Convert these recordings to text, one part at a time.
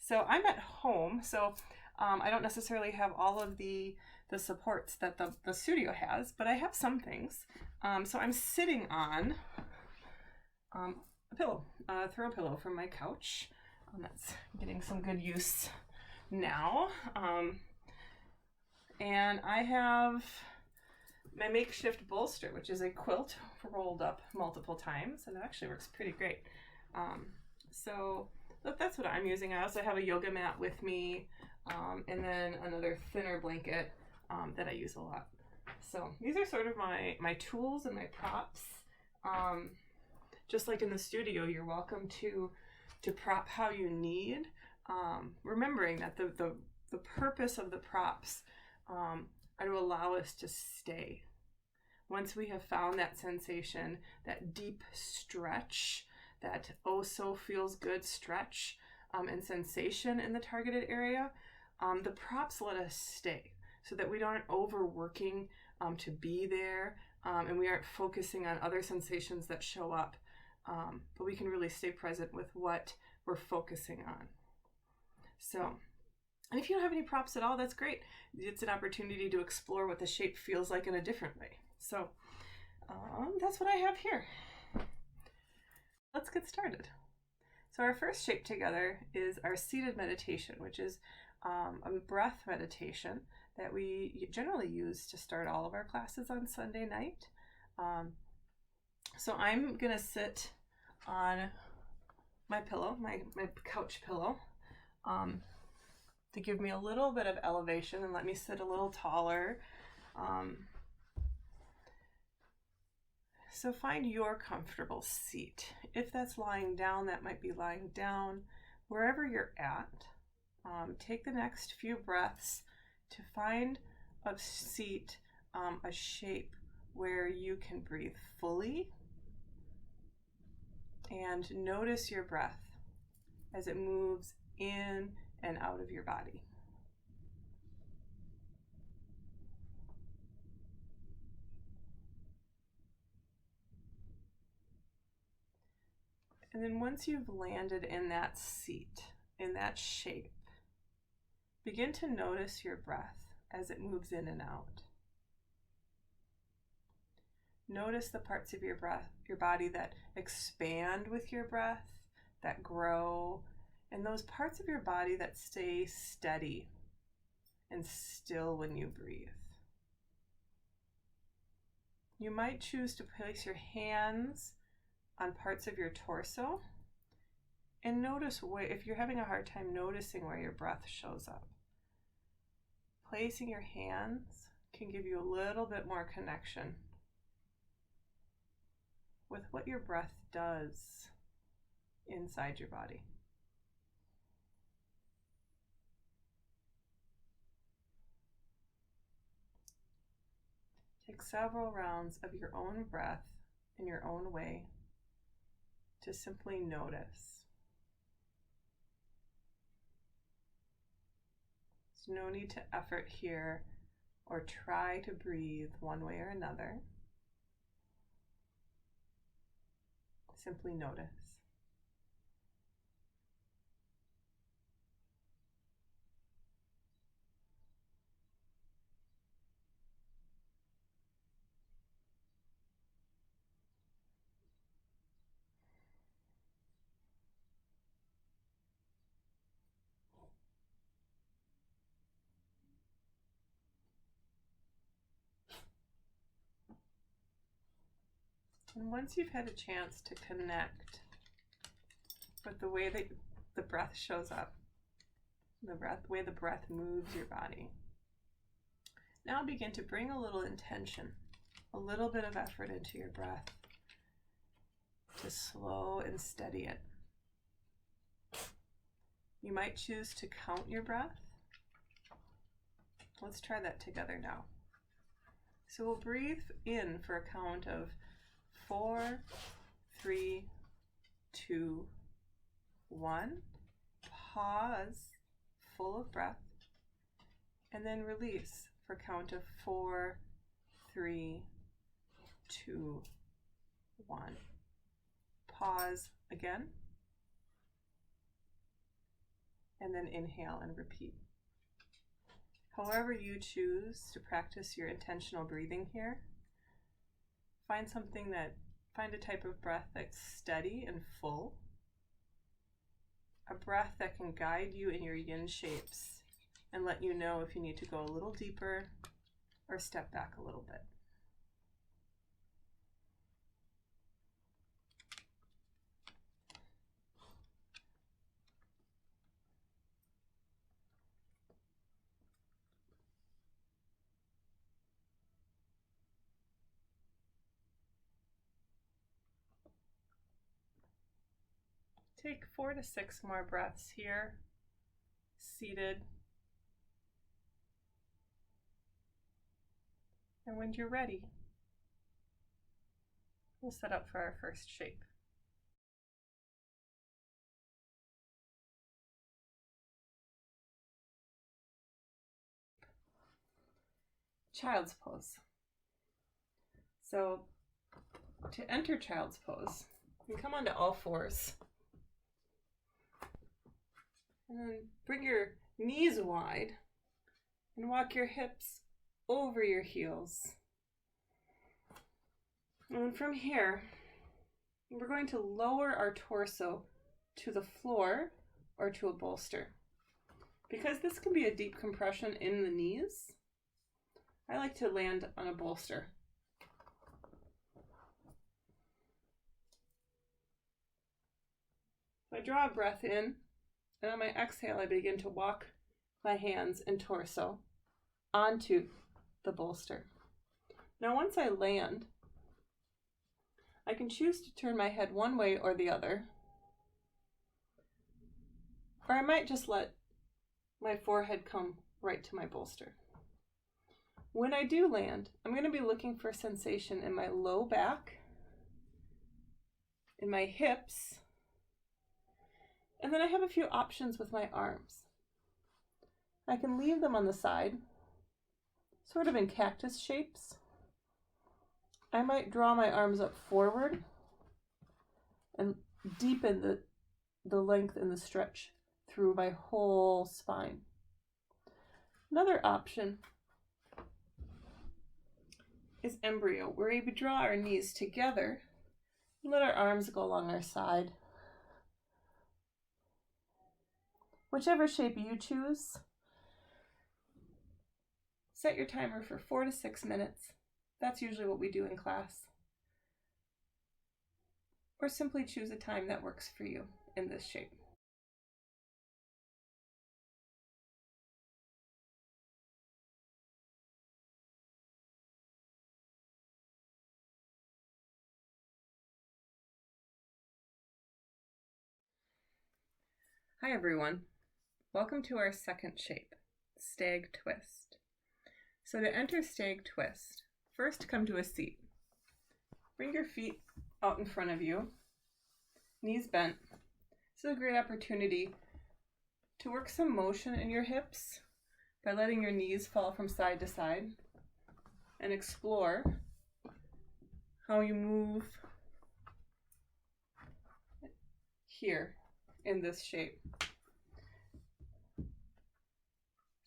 So I'm at home, so I don't necessarily have all of the supports that the studio has, but I have some things. So I'm sitting on a pillow, a throw pillow from my couch. That's getting some good use now. And I have my makeshift bolster, which is a quilt rolled up multiple times, and it actually works pretty great. So that's what I'm using. I also have a yoga mat with me, and then another thinner blanket that I use a lot. So these are sort of my tools and my props. Just like in the studio, you're welcome to prop how you need, remembering that the purpose of the props are to allow us to stay. Once we have found that sensation, that deep stretch, that oh so feels good stretch and sensation in the targeted area, the props let us stay so that we aren't overworking to be there, and we aren't focusing on other sensations that show up, but we can really stay present with what we're focusing on. So, and if you don't have any props at all, that's great. It's an opportunity to explore what the shape feels like in a different way. So that's what I have here. Let's get started. So our first shape together is our seated meditation, which is a breath meditation that we generally use to start all of our classes on Sunday night. So I'm going to sit on my pillow, my couch pillow, to give me a little bit of elevation and let me sit a little taller. So find your comfortable seat. If that's lying down, that might be lying down. Wherever you're at, take the next few breaths to find a seat, a shape where you can breathe fully, and notice your breath as it moves in and out of your body. And then once you've landed in that seat, in that shape, begin to notice your breath as it moves in and out. Notice the parts of your breath, your body that expand with your breath, that grow, and those parts of your body that stay steady and still when you breathe. You might choose to place your hands on parts of your torso and notice if you're having a hard time noticing where your breath shows up. Placing your hands can give you a little bit more connection with what your breath does inside your body. Take several rounds of your own breath in your own way to simply notice. There's no need to effort here or try to breathe one way or another. Simply notice. And once you've had a chance to connect with the way that the breath shows up, the way the breath moves your body, now begin to bring a little intention, a little bit of effort into your breath to slow and steady it. You might choose to count your breath. Let's try that together now. So we'll breathe in for a count of 4, 3, 2, 1. Pause, full of breath, and then release for a count of 4, 3, 2, 1. Pause again, and then inhale and repeat. However you choose to practice your intentional breathing here, find a type of breath that's steady and full, a breath that can guide you in your yin shapes and let you know if you need to go a little deeper or step back a little bit. Take 4 to 6 more breaths here, seated. And when you're ready, we'll set up for our first shape. Child's pose. So to enter child's pose, you come onto all fours. And then bring your knees wide and walk your hips over your heels. And from here, we're going to lower our torso to the floor or to a bolster. Because this can be a deep compression in the knees, I like to land on a bolster. So I draw a breath in, and on my exhale, I begin to walk my hands and torso onto the bolster. Now, once I land, I can choose to turn my head one way or the other, or I might just let my forehead come right to my bolster. When I do land, I'm going to be looking for sensation in my low back, in my hips, and then I have a few options with my arms. I can leave them on the side, sort of in cactus shapes. I might draw my arms up forward and deepen the length and the stretch through my whole spine. Another option is embryo, where we draw our knees together and let our arms go along our side. Whichever shape you choose, set your timer for 4 to 6 minutes. That's usually what we do in class. Or simply choose a time that works for you in this shape. Hi everyone. Welcome to our second shape, Stag Twist. So to enter Stag Twist, first come to a seat. Bring your feet out in front of you, knees bent. This is a great opportunity to work some motion in your hips by letting your knees fall from side to side and explore how you move here in this shape.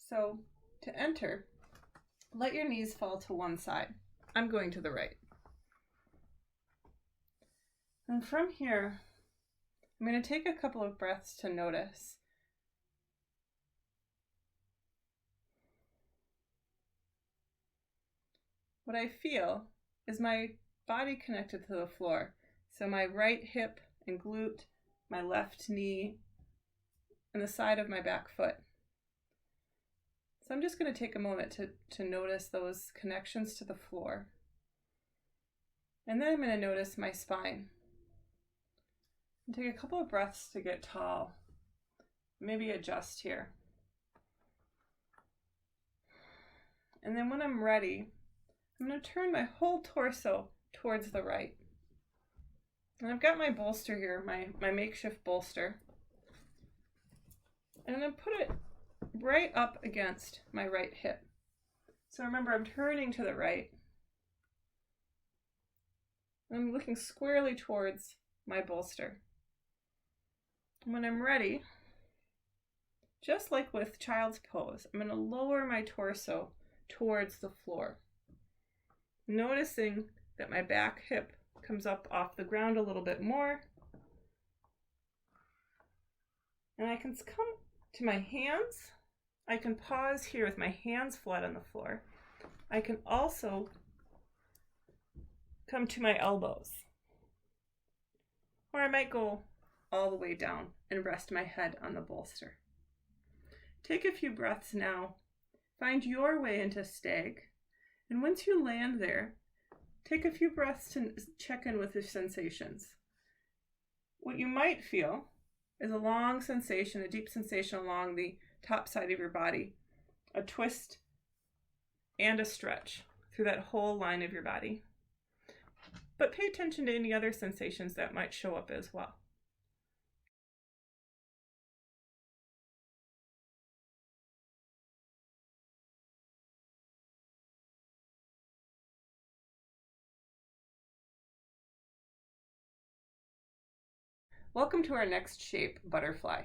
So to enter, let your knees fall to one side. I'm going to the right. And from here, I'm going to take a couple of breaths to notice. What I feel is my body connected to the floor. So my right hip and glute, my left knee, and the side of my back foot. So I'm just going to take a moment to notice those connections to the floor. And then I'm going to notice my spine. And take a couple of breaths to get tall. Maybe adjust here. And then when I'm ready, I'm going to turn my whole torso towards the right. And I've got my bolster here, my makeshift bolster. And I'm going to put it right up against my right hip. So remember, I'm turning to the right. I'm looking squarely towards my bolster. And when I'm ready, just like with child's pose, I'm going to lower my torso towards the floor, noticing that my back hip comes up off the ground a little bit more. And I can come to my hands. I can pause here with my hands flat on the floor. I can also come to my elbows. Or I might go all the way down and rest my head on the bolster. Take a few breaths now. Find your way into stag. And once you land there, take a few breaths to check in with your sensations. What you might feel is a long sensation, a deep sensation along the top side of your body, a twist and a stretch through that whole line of your body. But pay attention to any other sensations that might show up as well. Welcome to our next shape, butterfly.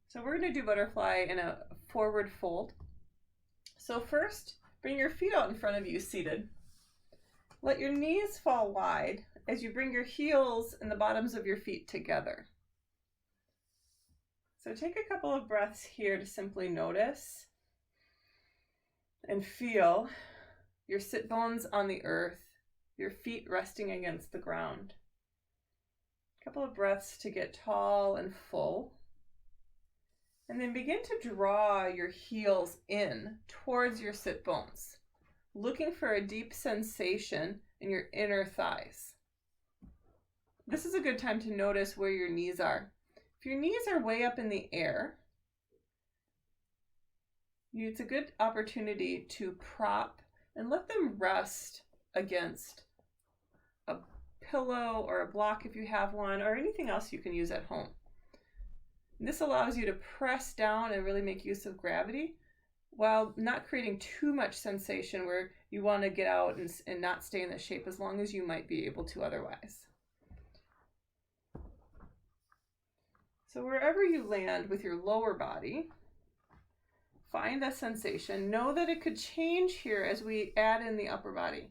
So we're going to do butterfly in a forward fold. So first, bring your feet out in front of you seated. Let your knees fall wide as you bring your heels and the bottoms of your feet together. So take a couple of breaths here to simply notice and feel your sit bones on the earth, your feet resting against the ground. A couple of breaths to get tall and full. And then begin to draw your heels in towards your sit bones, looking for a deep sensation in your inner thighs. This is a good time to notice where your knees are. If your knees are way up in the air, it's a good opportunity to prop and let them rest against a pillow or a block if you have one, or anything else you can use at home. This allows you to press down and really make use of gravity while not creating too much sensation where you want to get out and not stay in the shape as long as you might be able to otherwise. So wherever you land with your lower body, find that sensation. Know that it could change here as we add in the upper body.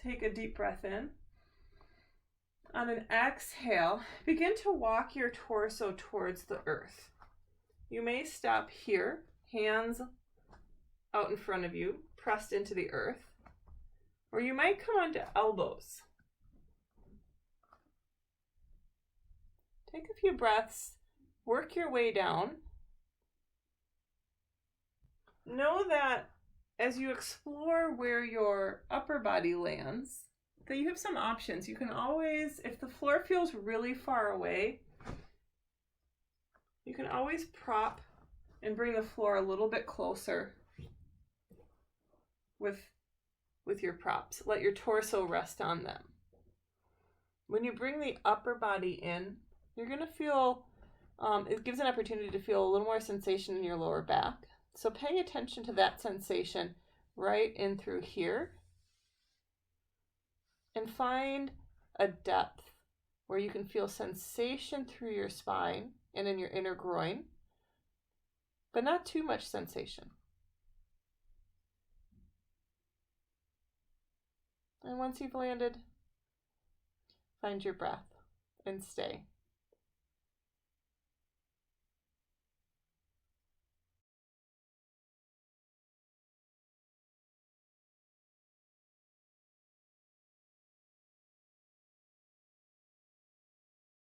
Take a deep breath in. On an exhale, begin to walk your torso towards the earth. You may stop here, hands out in front of you, pressed into the earth, or you might come onto elbows. Take a few breaths, work your way down. Know that as you explore where your upper body lands, that you have some options. You can always, if the floor feels really far away, you can always prop and bring the floor a little bit closer with your props. Let your torso rest on them. When you bring the upper body in, you're going to feel, it gives an opportunity to feel a little more sensation in your lower back. So pay attention to that sensation right in through here. And find a depth where you can feel sensation through your spine and in your inner groin, but not too much sensation. And once you've landed, find your breath and stay.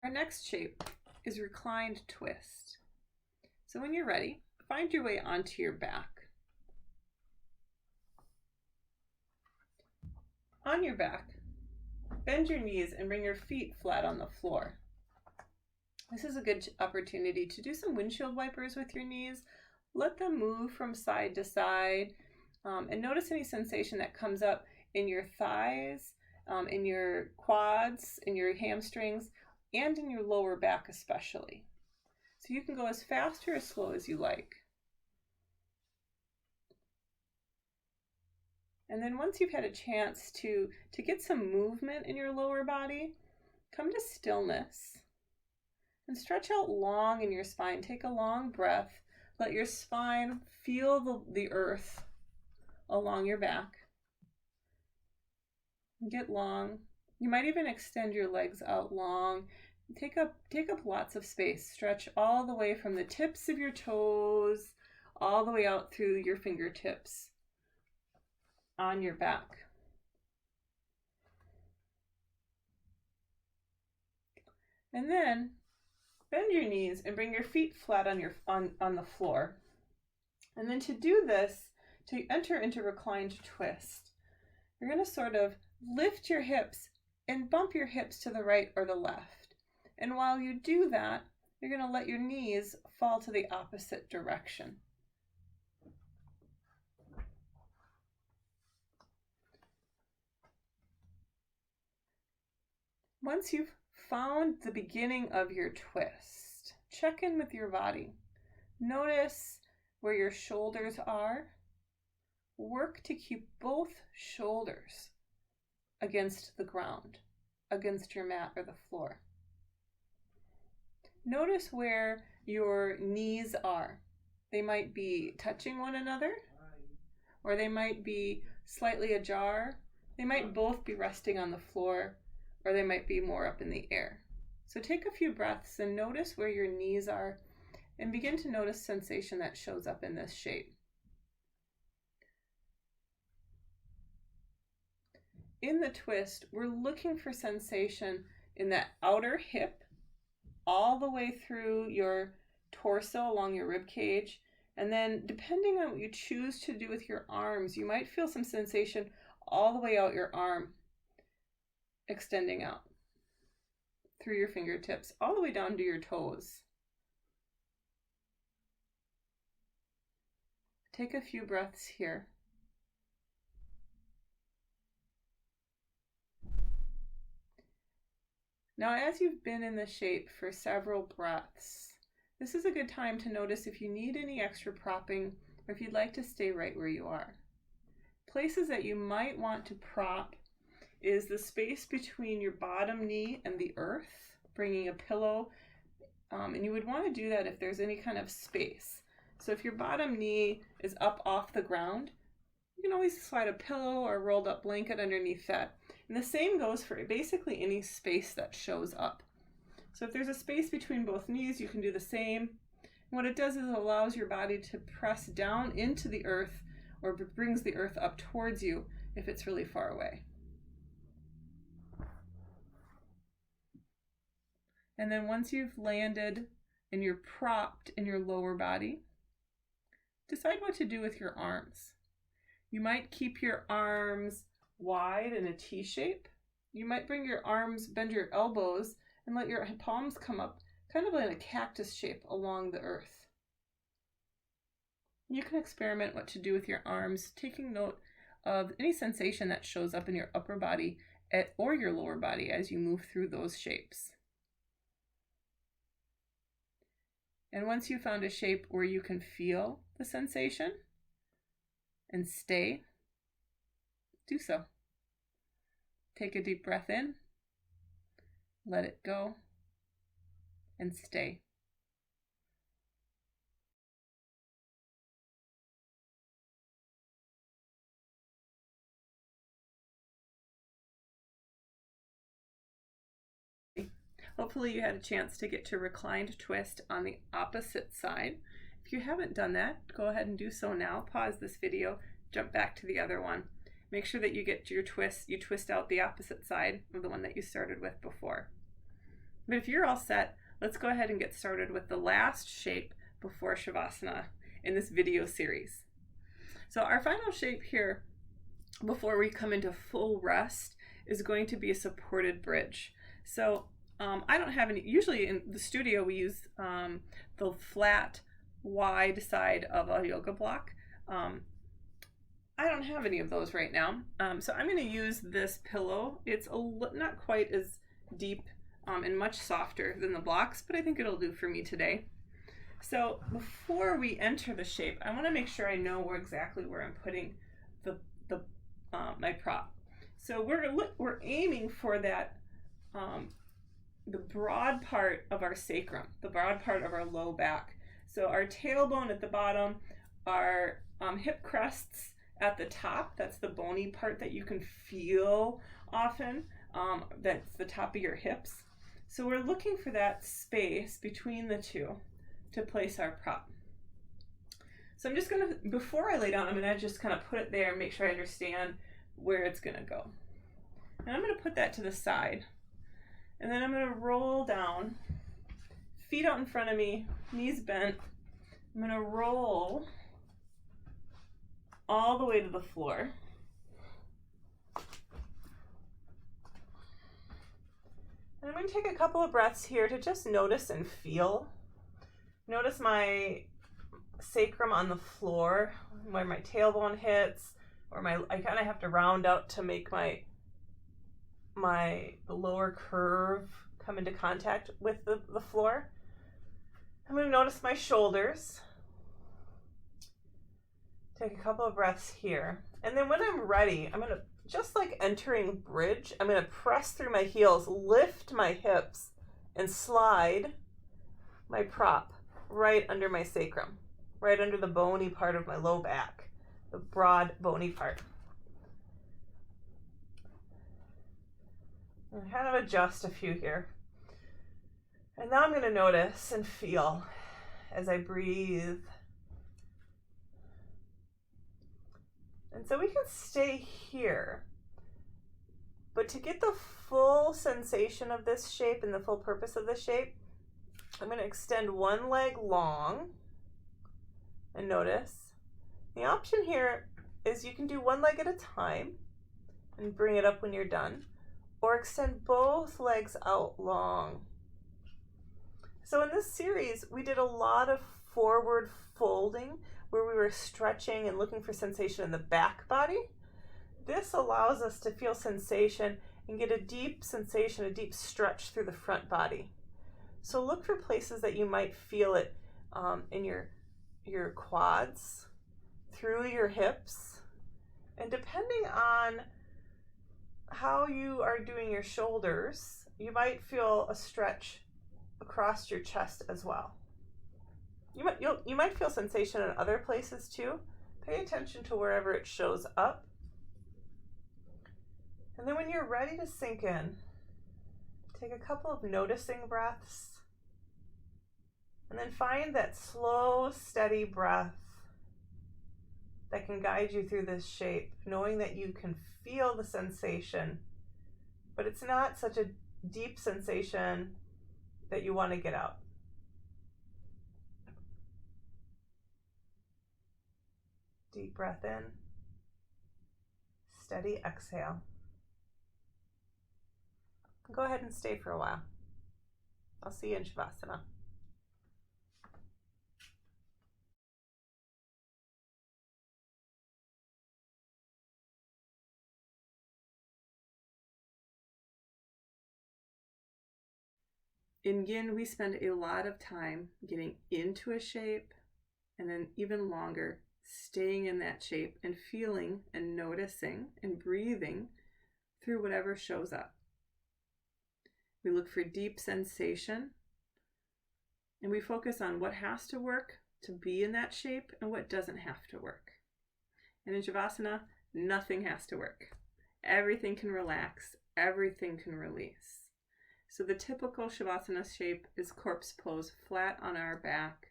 Our next shape is Reclined Twist. So when you're ready, find your way onto your back. On your back, bend your knees and bring your feet flat on the floor. This is a good opportunity to do some windshield wipers with your knees. Let them move from side to side, and notice any sensation that comes up in your thighs, in your quads, in your hamstrings, and in your lower back especially. So you can go as fast or as slow as you like. And then once you've had a chance to get some movement in your lower body, come to stillness And stretch out long in your spine. Take a long breath. Let your spine feel the earth along your back. Get long. You might even extend your legs out long. Take up lots of space. Stretch all the way from the tips of your toes all the way out through your fingertips on your back. And then bend your knees and bring your feet flat on the floor. And then to do this, to enter into reclined twist, you're going to sort of lift your hips and bump your hips to the right or the left. And while you do that, you're going to let your knees fall to the opposite direction. Once you've found the beginning of your twist, check in with your body. Notice where your shoulders are. Work to keep both shoulders against the ground, against your mat or the floor. Notice where your knees are. They might be touching one another, or they might be slightly ajar. They might both be resting on the floor, or they might be more up in the air. So take a few breaths and notice where your knees are and begin to notice sensation that shows up in this shape. In the twist, we're looking for sensation in that outer hip, all the way through your torso along your rib cage. And then depending on what you choose to do with your arms, you might feel some sensation all the way out your arm, extending out through your fingertips, all the way down to your toes. Take a few breaths here. Now, as you've been in the shape for several breaths, this is a good time to notice if you need any extra propping or if you'd like to stay right where you are. Places that you might want to prop is the space between your bottom knee and the earth, bringing a pillow, and you would want to do that if there's any kind of space. So if your bottom knee is up off the ground, you can always slide a pillow or a rolled up blanket underneath that. And the same goes for basically any space that shows up. So if there's a space between both knees, you can do the same. And what it does is it allows your body to press down into the earth, or brings the earth up towards you if it's really far away. And then once you've landed and you're propped in your lower body, decide what to do with your arms. You might keep your arms wide in a T shape. You might bring your arms, bend your elbows, and let your palms come up kind of in a cactus shape along the earth. You can experiment what to do with your arms, taking note of any sensation that shows up in your upper body or your lower body as you move through those shapes. And once you've found a shape where you can feel the sensation and stay, do so. Take a deep breath in, let it go, and stay. Hopefully you had a chance to get to reclined twist on the opposite side. If you haven't done that, go ahead and do so now. Pause this video, jump back to the other one. Make sure that you get to your twist, you twist out the opposite side of the one that you started with before. But if you're all set, let's go ahead and get started with the last shape before Savasana in this video series. So our final shape here, before we come into full rest, is going to be a supported bridge. So I don't have any, usually in the studio we use the flat, wide side of a yoga block. I don't have any of those right now. So I'm going to use this pillow. It's not quite as deep and much softer than the blocks, but I think it'll do for me today. So before we enter the shape, I want to make sure I know exactly where I'm putting my prop. So we're aiming for that the broad part of our sacrum, the broad part of our low back. So our tailbone at the bottom, our hip crests at the top, that's the bony part that you can feel often, that's the top of your hips. So we're looking for that space between the two to place our prop. So I'm just gonna, before I lay down, I'm gonna just kind of put it there and make sure I understand where it's gonna go. And I'm gonna put that to the side. And then I'm gonna roll down, feet out in front of me, knees bent. I'm gonna roll all the way to the floor. And I'm going to take a couple of breaths here to just notice and feel. Notice my sacrum on the floor, where my tailbone hits, or I kind of have to round out to make the lower curve come into contact with the floor. I'm going to notice my shoulders. Take a couple of breaths here. And then when I'm ready, I'm going to, just like entering bridge, I'm going to press through my heels, lift my hips, and slide my prop right under my sacrum, right under the bony part of my low back, the broad bony part. And kind of adjust a few here. And now I'm going to notice and feel as I breathe. And so we can stay here, but to get the full sensation of this shape and the full purpose of this shape, I'm going to extend one leg long and notice. The option here is you can do one leg at a time and bring it up when you're done, or extend both legs out long. So in this series, we did a lot of forward folding where we were stretching and looking for sensation in the back body. This allows us to feel sensation and get a deep sensation, a deep stretch through the front body. So look for places that you might feel it in your quads, through your hips, and depending on how you are doing your shoulders, you might feel a stretch across your chest as well. You might feel sensation in other places too. Pay attention to wherever it shows up. And then when you're ready to sink in, take a couple of noticing breaths. And then find that slow, steady breath that can guide you through this shape, knowing that you can feel the sensation, but it's not such a deep sensation that you want to get out. Deep breath in, steady exhale. Go ahead and stay for a while. I'll see you in Savasana. In Yin, we spend a lot of time getting into a shape and then even longer staying in that shape and feeling and noticing and breathing through whatever shows up. We look for deep sensation and we focus on what has to work to be in that shape and what doesn't have to work. And in Savasana, nothing has to work. Everything can relax, everything can release. So the typical Savasana shape is corpse pose, flat on our back,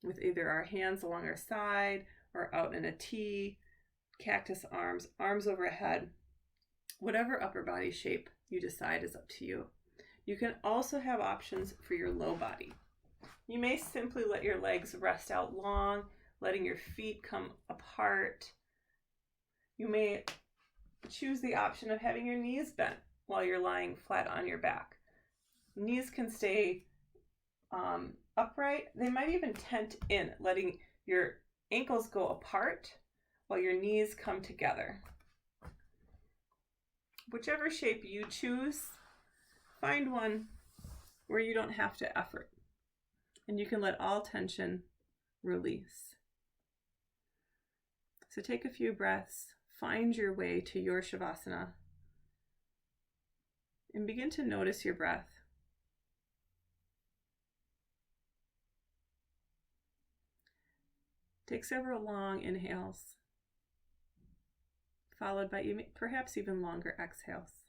with either our hands along our side or out in a T, cactus arms, arms overhead. Whatever upper body shape you decide is up to you. You can also have options for your low body. You may simply let your legs rest out long, letting your feet come apart. You may choose the option of having your knees bent while you're lying flat on your back. Knees can stay upright. They might even tent in, letting your ankles go apart while your knees come together. Whichever shape you choose, find one where you don't have to effort and you can let all tension release. So take a few breaths, find your way to your Savasana, and begin to notice your breath. Take several long inhales, followed by perhaps even longer exhales.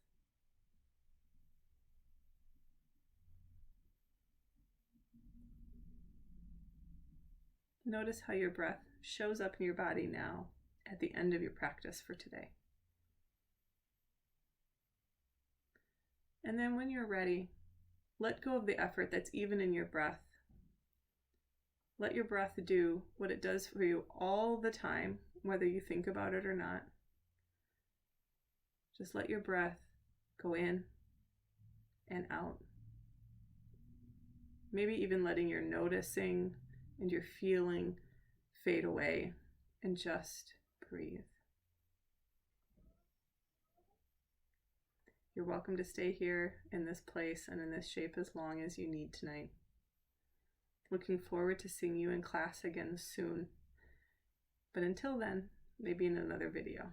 Notice how your breath shows up in your body now at the end of your practice for today. And then when you're ready, let go of the effort that's even in your breath. Let your breath do what it does for you all the time, whether you think about it or not. Just let your breath go in and out. Maybe even letting your noticing and your feeling fade away and just breathe. You're welcome to stay here in this place and in this shape as long as you need tonight. Looking forward to seeing you in class again soon. But until then, maybe in another video.